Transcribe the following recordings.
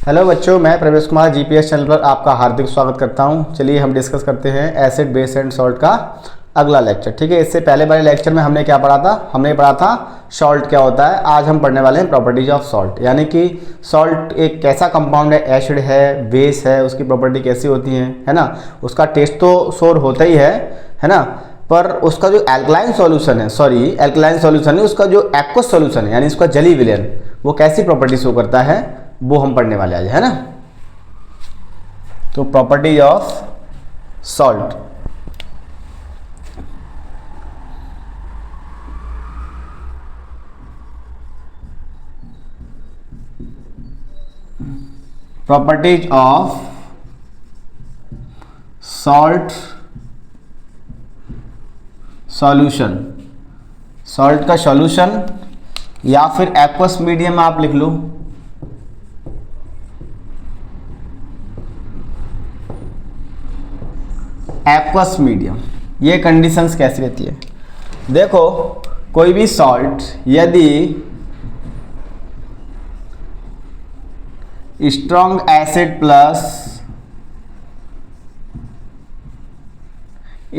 Hello बच्चों, मैं प्रवेश कुमार जीपीएस चैनल पर आपका हार्दिक स्वागत करता हूं। चलिए हम डिस्कस करते हैं एसिड बेस एंड सॉल्ट का अगला लेक्चर। ठीक है, इससे पहले वाले लेक्चर में हमने क्या पढ़ा था? हमने पढ़ा था सॉल्ट क्या होता है। आज हम पढ़ने वाले हैं प्रॉपर्टीज ऑफ सॉल्ट, यानी कि सॉल्ट एक कैसा कंपाउंड है, एसिड है, बेस है, उसकी प्रॉपर्टी कैसी होती है ना। उसका टेस्ट तो शोर होता ही है ना, पर उसका जो एल्कलाइन सॉल्यूशन है, एल्कलाइन सॉल्यूशन है, उसका जो एक्वस सॉल्यूशन है यानी उसका जली विलयन, वो कैसी प्रॉपर्टी शो करता है, वो हम पढ़ने वाले आज, है ना। तो properties of salt. Properties of salt solution. Salt का सॉल्यूशन या फिर एक्वस मीडियम आप लिख लो। एक्वस मीडियम, ये कंडीशंस कैसी रहती है? देखो, कोई भी सॉल्ट यदि strong acid plus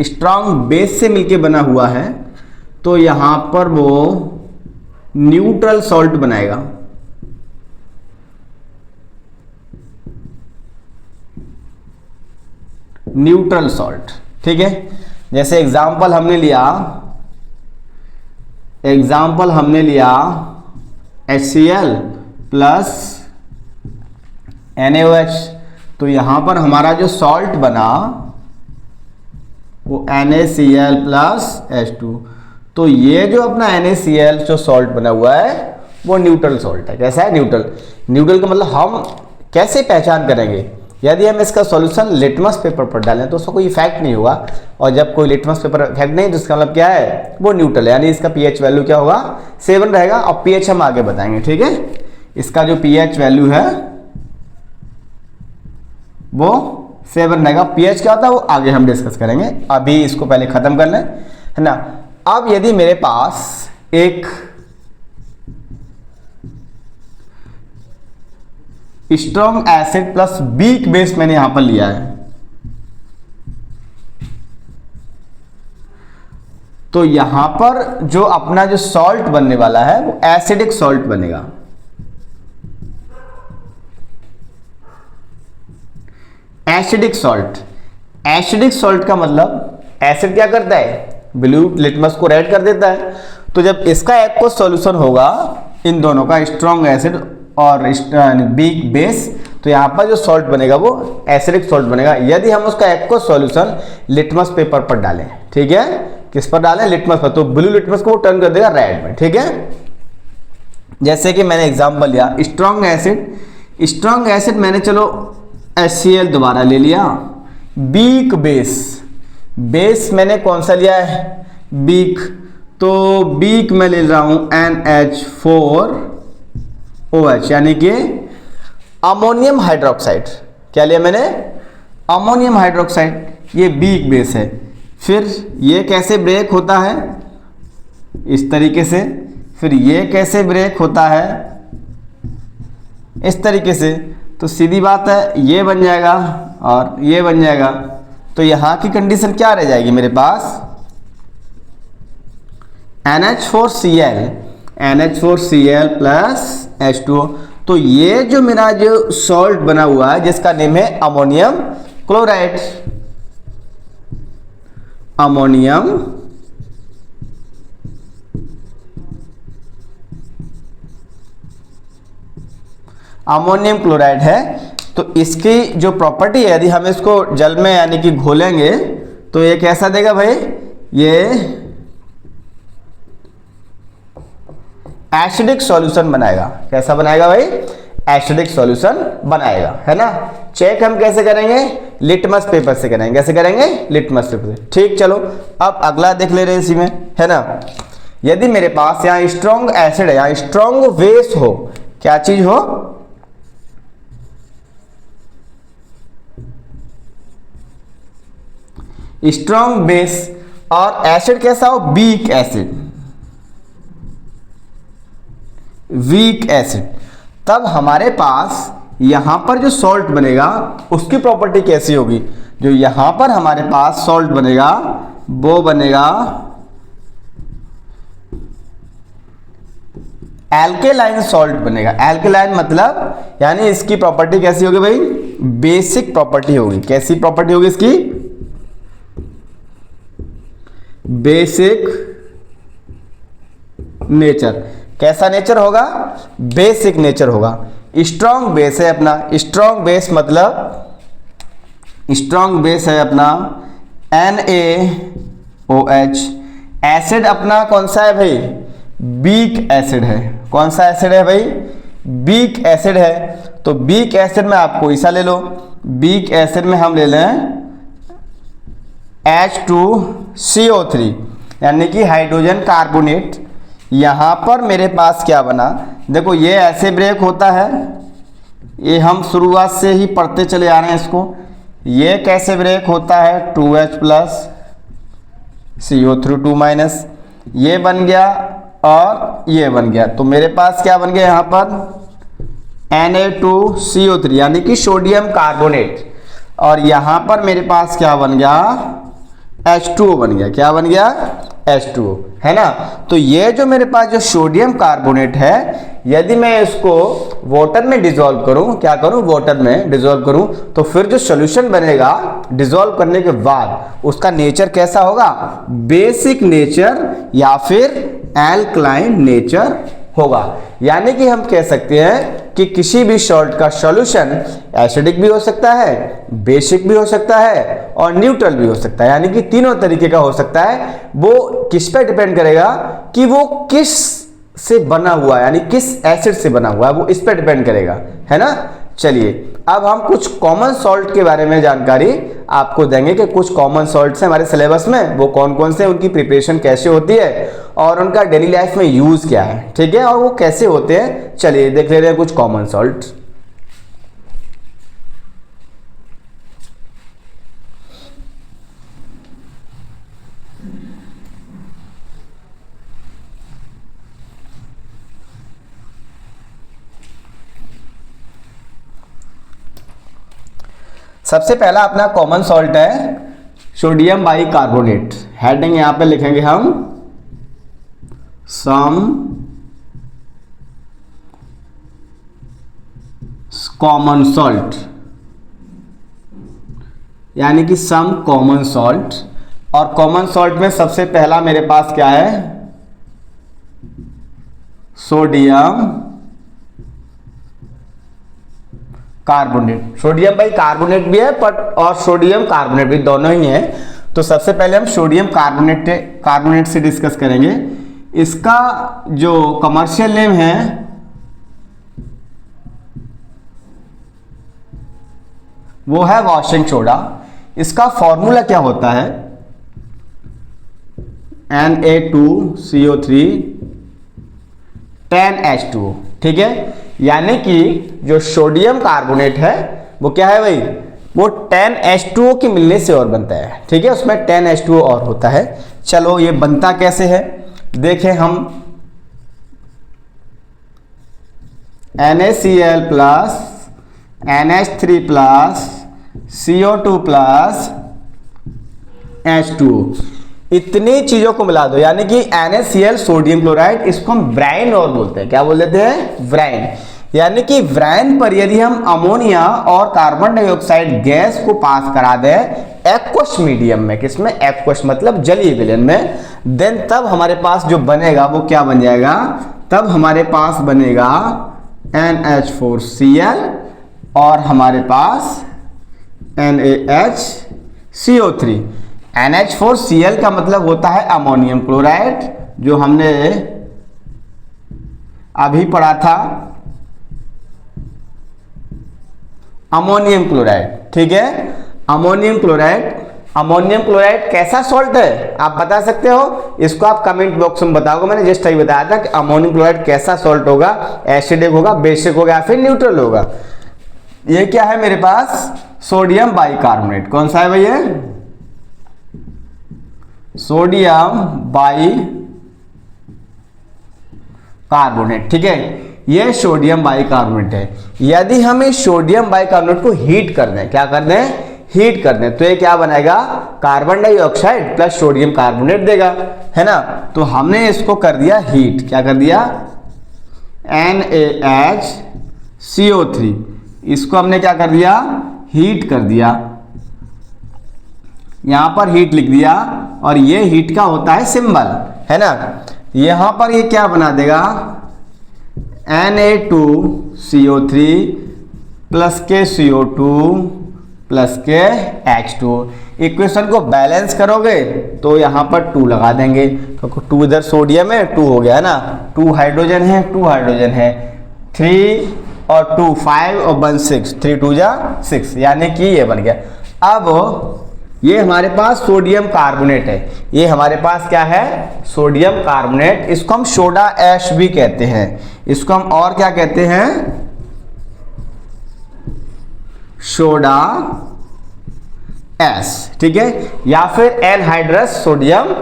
strong base से मिलके बना हुआ है तो यहां पर वो न्यूट्रल सॉल्ट बनाएगा। न्यूट्रल सॉल्ट, ठीक है। जैसे एग्जाम्पल हमने लिया HCl प्लस NaOH, तो यहां पर हमारा जो सॉल्ट बना वो NaCl प्लस H2। तो ये जो अपना NaCl जो सॉल्ट बना हुआ है वो न्यूट्रल सॉल्ट है। कैसा है? न्यूट्रल का मतलब हम कैसे पहचान करेंगे? यदि हम इसका सॉल्यूशन लिटमस पेपर पर डालें तो उसका कोई इफेक्ट नहीं होगा, और जब कोई लिटमस पेपर इफेक्ट नहीं तो इसका मतलब क्या है? वो न्यूट्रल है, यानी इसका पीएच वैल्यू क्या होगा? 7 रहेगा। और पीएच हम आगे बताएंगे, ठीक है। इसका जो पीएच वैल्यू है वो 7 रहेगा। पीएच क्या होता है वो आगे हम डिस्कस करेंगे, अभी इसको पहले खत्म कर लें, है ना। अब यदि मेरे पास एक strong acid plus weak base मैंने यहां पर लिया है, तो यहां पर जो अपना जो सॉल्ट बनने वाला है वो एसिडिक सॉल्ट बनेगा। एसिडिक सॉल्ट का मतलब एसिड क्या करता है? ब्लू लिटमस को रेड कर देता है। तो जब इसका एक्वस सॉल्यूशन होगा इन दोनों का, स्ट्रॉन्ग एसिड और वीक बेस, तो यहां पर जो सॉल्ट बनेगा वो एसिडिक सॉल्ट बनेगा। यदि हम उसका एक्वस सॉल्यूशन लिटमस पेपर पर डालें, ठीक है, किस पर डालें? लिटमस पर, तो ब्लू लिटमस को वो टर्न कर देगा रेड में, ठीक है। जैसे कि मैंने एग्जांपल लिया स्ट्रॉन्ग एसिड मैंने चलो HCl दोबारा ले लिया। वीक बेस मैंने कौन सा लिया है? वीक, तो वीक मैं ले रहा हूं NH4OH, यानी कि अमोनियम हाइड्रोक्साइड। क्या लिया मैंने? Ammonium hydroxide. ये वीक बेस है। फिर ये कैसे ब्रेक होता है? इस तरीके से। फिर ये कैसे ब्रेक होता है? इस तरीके से। तो सीधी बात है, ये बन जाएगा और ये बन जाएगा। तो यहां की कंडीशन क्या रह जाएगी मेरे पास? NH4Cl plus H2O। तो ये जो मेरा जो सॉल्ट बना हुआ है जिसका नेम है अमोनियम क्लोराइड। अमोनियम क्लोराइड है। तो इसकी जो प्रॉपर्टी है, यदि हम इसको जल में यानी कि घोलेंगे तो ये कैसा देगा भाई? ये एसिडिक सॉल्यूशन बनाएगा। कैसा बनाएगा भाई? एसिडिक सॉल्यूशन बनाएगा, है ना। चेक हम कैसे करेंगे? लिटमस पेपर से करेंगे। कैसे करेंगे? लिटमस पेपर से। ठीक, चलो अब अगला देख ले रहे हैं इसी में, है ना। यदि मेरे पास यहाँ स्ट्रॉन्ग एसिड है, यहाँ स्ट्रॉन्ग बेस हो, क्या चीज हो? स्ट्रॉन्ग बेस, और एसिड कैसा हो? Weak acid. तब हमारे पास यहां पर जो सॉल्ट बनेगा उसकी प्रॉपर्टी कैसी होगी, जो यहां पर हमारे पास सॉल्ट बनेगा वो बनेगा एल्केलाइन सॉल्ट बनेगा। एल्केलाइन मतलब यानी इसकी प्रॉपर्टी कैसी होगी भाई, बेसिक प्रॉपर्टी होगी। कैसी प्रॉपर्टी होगी इसकी, बेसिक नेचर। कैसा नेचर होगा, बेसिक नेचर होगा। स्ट्रॉन्ग बेस है अपना, स्ट्रॉन्ग बेस मतलब स्ट्रॉन्ग बेस है अपना NaOH। एसिड अपना कौन सा है भाई, वीक एसिड है। कौन सा एसिड है भाई, वीक एसिड है। तो वीक एसिड में आप कोई सा ले लो, वीक एसिड में हम ले लें H2CO3 यानी कि हाइड्रोजन कार्बोनेट। यहां पर मेरे पास क्या बना, देखो ये ऐसे ब्रेक होता है, ये हम शुरुआत से ही पढ़ते चले आ रहे हैं इसको। ये कैसे ब्रेक होता है, 2H प्लस CO3 2-, ये बन गया और ये बन गया। तो मेरे पास क्या बन गया यहाँ पर Na2CO3 यानी कि सोडियम कार्बोनेट। और यहाँ पर मेरे पास क्या बन गया, H2O बन गया। क्या बन गया, H2O, है ना। तो ये जो मेरे पास जो सोडियम कार्बोनेट है, यदि मैं इसको वाटर में डिसॉल्व करूं, क्या करूं, वाटर में डिसॉल्व करूं, तो फिर जो सॉल्यूशन बनेगा डिसॉल्व करने के बाद उसका नेचर कैसा होगा, बेसिक नेचर या फिर एल्कलाइन नेचर होगा। यानी कि हम कह सकते हैं कि किसी भी सॉल्ट का सॉल्यूशन एसिडिक भी हो सकता है, बेसिक भी हो सकता है और न्यूट्रल भी हो सकता है। यानी कि तीनों तरीके का हो सकता है। वो किस पे डिपेंड करेगा कि वो किस से बना हुआ है, यानी किस एसिड से बना हुआ है, वो इस पे डिपेंड करेगा, है ना। चलिए अब हम कुछ कॉमन सॉल्ट के बारे में जानकारी आपको देंगे कि कुछ कॉमन सॉल्ट्स हैं हमारे सिलेबस में, वो कौन कौन से, उनकी प्रिपरेशन कैसे होती है और उनका डेली लाइफ में यूज क्या है, ठीक है, और वो कैसे होते हैं। चलिए देख ले रहे हैं कुछ कॉमन सॉल्ट। सबसे पहला अपना कॉमन सॉल्ट है सोडियम बाइकार्बोनेट। हेडिंग यहां पे लिखेंगे हम सम कॉमन सॉल्ट, यानी कि सम कॉमन सॉल्ट। और कॉमन सॉल्ट में सबसे पहला मेरे पास क्या है, सोडियम कार्बोनेट। सोडियम बाइकार्बोनेट भी है बट और सोडियम कार्बोनेट भी, दोनों ही है। तो सबसे पहले हम सोडियम कार्बोनेट से डिस्कस करेंगे। इसका जो कमर्शियल नेम है वो है वॉशिंग सोडा। इसका फॉर्मूला क्या होता है, Na2CO3 10H2O, ठीक है। यानी कि जो सोडियम कार्बोनेट है वो क्या है भाई, वो 10H2O के मिलने से और बनता है, ठीक है, उसमें 10H2O और होता है। चलो ये बनता कैसे है देखें हम। NaCl plus NH3 plus CO2 plus H2O, इतनी चीजों को मिला दो, यानी कि NaCl सोडियम क्लोराइड, इसको हम ब्राइन और बोलते हैं। क्या बोल देते हैं, ब्राइन। यानी कि ब्राइन पर यदि हम अमोनिया और कार्बन डाइऑक्साइड गैस को पास करा दें एक्वस मीडियम में, किसमें, एक्वस मतलब जलीय विलयन में, देन तब हमारे पास जो बनेगा वो क्या बन जाएगा, तब हमारे पास बनेगा NH4Cl और हमारे पास NaHCO3। NH4Cl का मतलब होता है अमोनियम क्लोराइड, जो हमने अभी पढ़ा था, अमोनियम क्लोराइड, ठीक है। अमोनियम क्लोराइड कैसा सॉल्ट है आप बता सकते हो, इसको आप कमेंट बॉक्स में बताओगे। मैंने जस्ट अभी बताया था कि अमोनियम क्लोराइड कैसा सॉल्ट होगा, एसिडिक होगा, बेसिक होगा या फिर न्यूट्रल होगा। ये क्या है मेरे पास, सोडियम बाइकार्बोनेट। कौन सा है भैया, सोडियम बाइकार्बोनेट, ठीक है। ये सोडियम बाइकार्बोनेट है। यदि हम इस सोडियम बाइकार्बोनेट को हीट कर दें, क्या कर दें, हीट कर दें, तो ये क्या बनाएगा, carbon dioxide plus sodium carbonate देगा, है ना। तो हमने इसको कर दिया हीट, क्या कर दिया, NaHCO3, इसको हमने क्या कर दिया, हीट कर दिया, यहां पर हीट लिख दिया, और ये हीट का होता है सिंबल, है ना। यहां पर ये क्या बना देगा, Na2CO3 प्लस के CO2 प्लस के H2। इक्वेशन को बैलेंस करोगे तो यहाँ पर 2 लगा देंगे, क्योंकि 2 इधर सोडियम है, 2 हो गया है ना, 2 हाइड्रोजन है, 2 हाइड्रोजन है, 3 और 2 5 और 1 6, 3 2 जा 6, यानी कि ये बन गया। अब ये हमारे पास सोडियम कार्बोनेट है, ये हमारे पास क्या है, सोडियम कार्बोनेट, इसको हम सोडा ऐश भी कहते हैं, इसको हम और क्या कहते हैं, सोडा ऐश, ठीक है, या फिर एनहाइड्रस सोडियम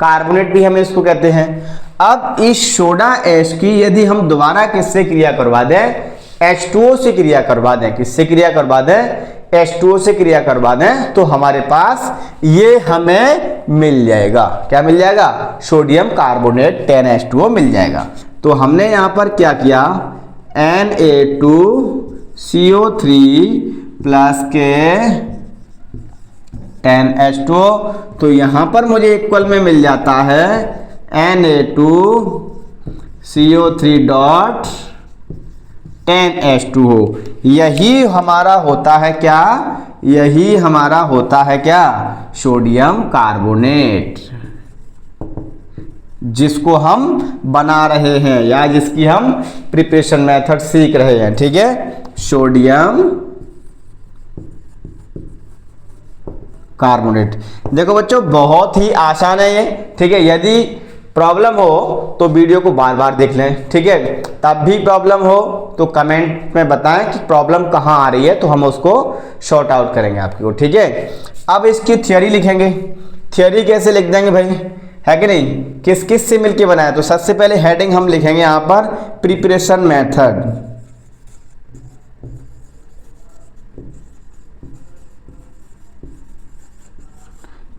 कार्बोनेट भी हम इसको कहते हैं। अब इस सोडा ऐश की यदि हम दोबारा किससे क्रिया करवा दें, H2O से क्रिया करवा दें, किससे क्रिया करवा दें, H2O से क्रिया करवा दें, तो हमारे पास ये हमें मिल जाएगा, क्या मिल जाएगा, सोडियम कार्बोनेट 10H2O मिल जाएगा। तो हमने यहां पर क्या किया, Na2CO3 प्लस के 10H2O, तो यहां पर मुझे इक्वल में मिल जाता है Na2CO3 डॉट 10H2O। यही हमारा होता है क्या, यही हमारा होता है क्या, सोडियम कार्बोनेट, जिसको हम बना रहे हैं या जिसकी हम प्रिपरेशन मेथड सीख रहे हैं, ठीक है, सोडियम कार्बोनेट। देखो बच्चों बहुत ही आसान है ये, ठीक है, यदि प्रॉब्लम हो तो वीडियो को बार बार देख लें, ठीक है, तब भी प्रॉब्लम हो तो कमेंट में बताएं कि प्रॉब्लम कहाँ आ रही है, तो हम उसको शॉर्ट आउट करेंगे आपको, ठीक है। अब इसकी थ्योरी लिखेंगे, थ्योरी कैसे लिख देंगे भाई, है कि नहीं, किस किस से मिलके बनाया, तो सबसे पहले हेडिंग हम लिखेंगे यहाँ पर प्रिपरेशन मेथड,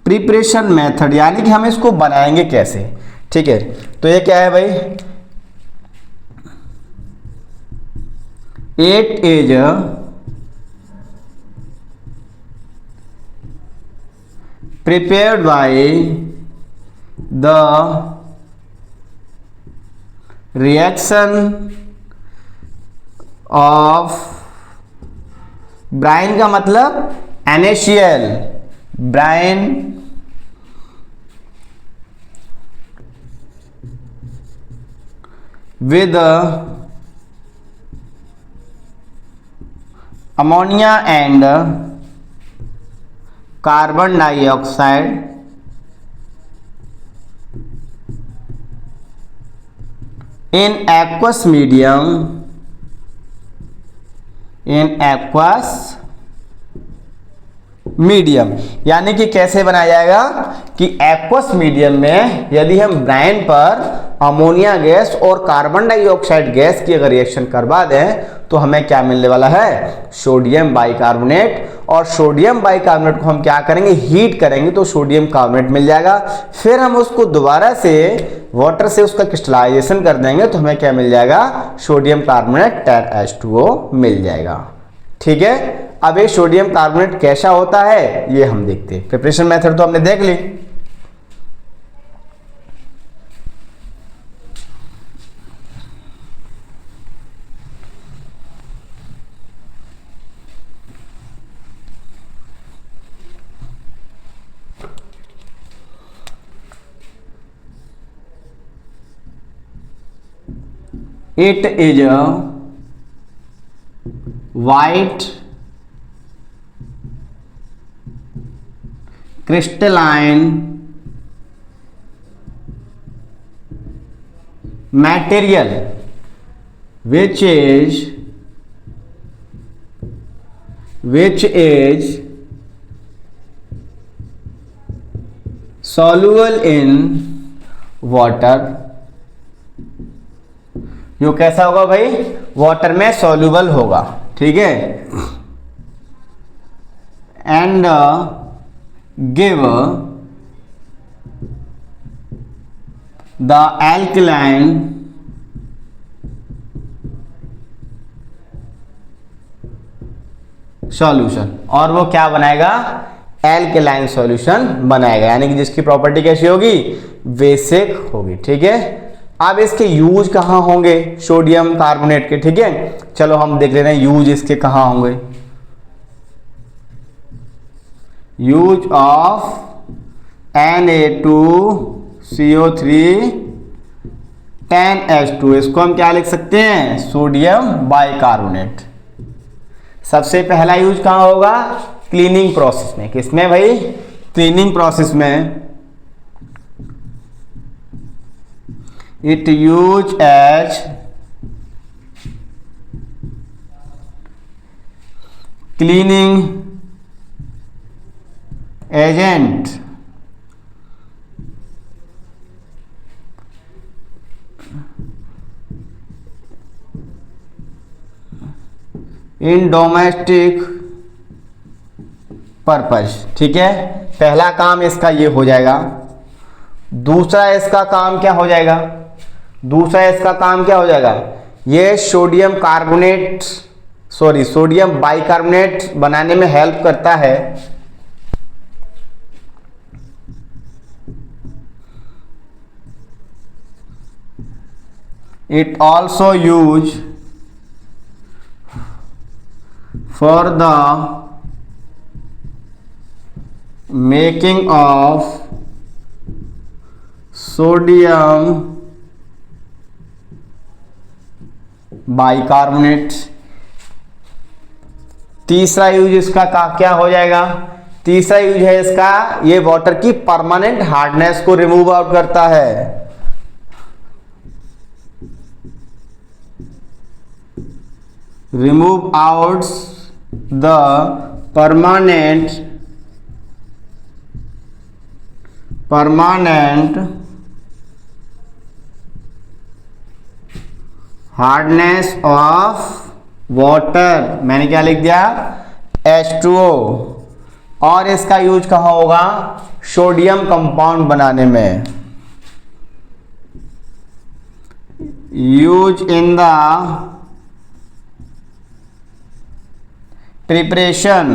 प्रिपरेशन मेथड, यानी कि हम इसको बनाएंगे कैसे, ठीक है। तो ये क्या है भाई, it is prepared by the reaction of brine, का मतलब NaCl, brine with ammonia and carbon dioxide in aqueous medium, in aqueous medium, यानी कि कैसे बनाया जाएगा कि एक्वस मीडियम में यदि हम ब्राइन पर अमोनिया गैस और कार्बन डाइऑक्साइड गैस की अगर रिएक्शन करवा दें तो हमें क्या मिलने वाला है, सोडियम बाइकार्बोनेट, और सोडियम बाइकार्बोनेट को हम क्या करेंगे, हीट करेंगे तो सोडियम कार्बोनेट मिल जाएगा। फिर हम उसको दोबारा से वाटर से उसका क्रिस्टलाइजेशन कर देंगे तो हमें क्या मिल जाएगा, सोडियम कार्बोनेट 10H2O मिल जाएगा, ठीक है। अब ये सोडियम कार्बोनेट कैसा होता है ये हम देखते हैं, प्रिपरेशन मेथड तो हमने देख ली, it is a white crystalline material which is soluble in water, यो कैसा होगा भाई, वाटर में सॉल्युबल होगा, ठीक है। And give the alkaline solution, और वो क्या बनाएगा, एल्कलाइन सॉल्यूशन बनाएगा, यानी कि जिसकी प्रॉपर्टी कैसी होगी, बेसिक होगी, ठीक है। अब इसके यूज कहाँ होंगे सोडियम कार्बोनेट के, ठीक है। चलो हम देख ले रहे हैं यूज इसके कहाँ होंगे। यूज ऑफ Na2CO3 10H2, इसको हम क्या लिख सकते हैं, सोडियम बाइकार्बोनेट। सबसे पहला यूज कहाँ होगा, क्लीनिंग प्रोसेस में। किसमें भाई, क्लीनिंग प्रोसेस में। It use as cleaning agent in domestic purpose, ठीक है। पहला काम इसका ये हो जाएगा। दूसरा इसका काम क्या हो जाएगा, दूसरा इसका काम क्या हो जाएगा, ये सोडियम कार्बोनेट सोडियम बाइकार्बोनेट बनाने में हेल्प करता है। It also use for the making of sodium bicarbonate। तीसरा यूज इसका क्या हो जाएगा, तीसरा यूज है इसका, ये वाटर की परमानेंट हार्डनेस को रिमूव आउट करता है। Remove out the permanent hardness of water, मैंने क्या लिख दिया, H2O। और इसका यूज कहाँ होगा, सोडियम कंपाउंड बनाने में। Use in the preparation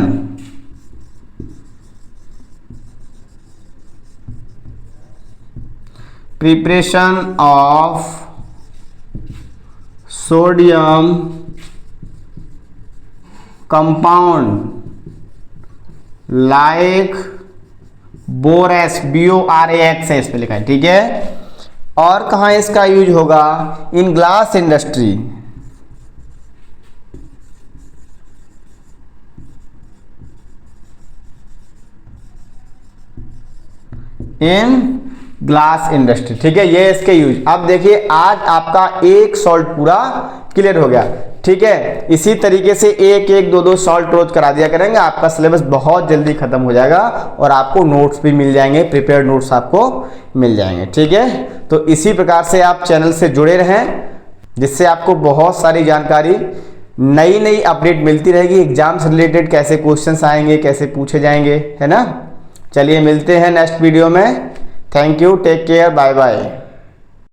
of sodium compound like borax, BORAX है इस पे लिखा है, ठीक है। और कहाँ इसका यूज होगा, in glass industry, in glass industry, ठीक है। ये इसके यूज। अब देखिए आज आपका एक सॉल्ट पूरा क्लियर हो गया, ठीक है। इसी तरीके से एक एक दो दो सॉल्ट रोज करा दिया करेंगे, आपका सिलेबस बहुत जल्दी खत्म हो जाएगा और आपको नोट्स भी मिल जाएंगे, प्रिपेयर्ड नोट्स आपको मिल जाएंगे, ठीक है। तो इसी प्रकार से आप चैनल से जुड़े रहें, जिससे आपको बहुत सारी जानकारी, नई नई अपडेट मिलती रहेगी। एग्जाम से रिलेटेड कैसे क्वेश्चंस आएंगे, कैसे पूछे जाएंगे, है ना। चलिए मिलते हैं नेक्स्ट वीडियो में। Thank you, take care, bye bye.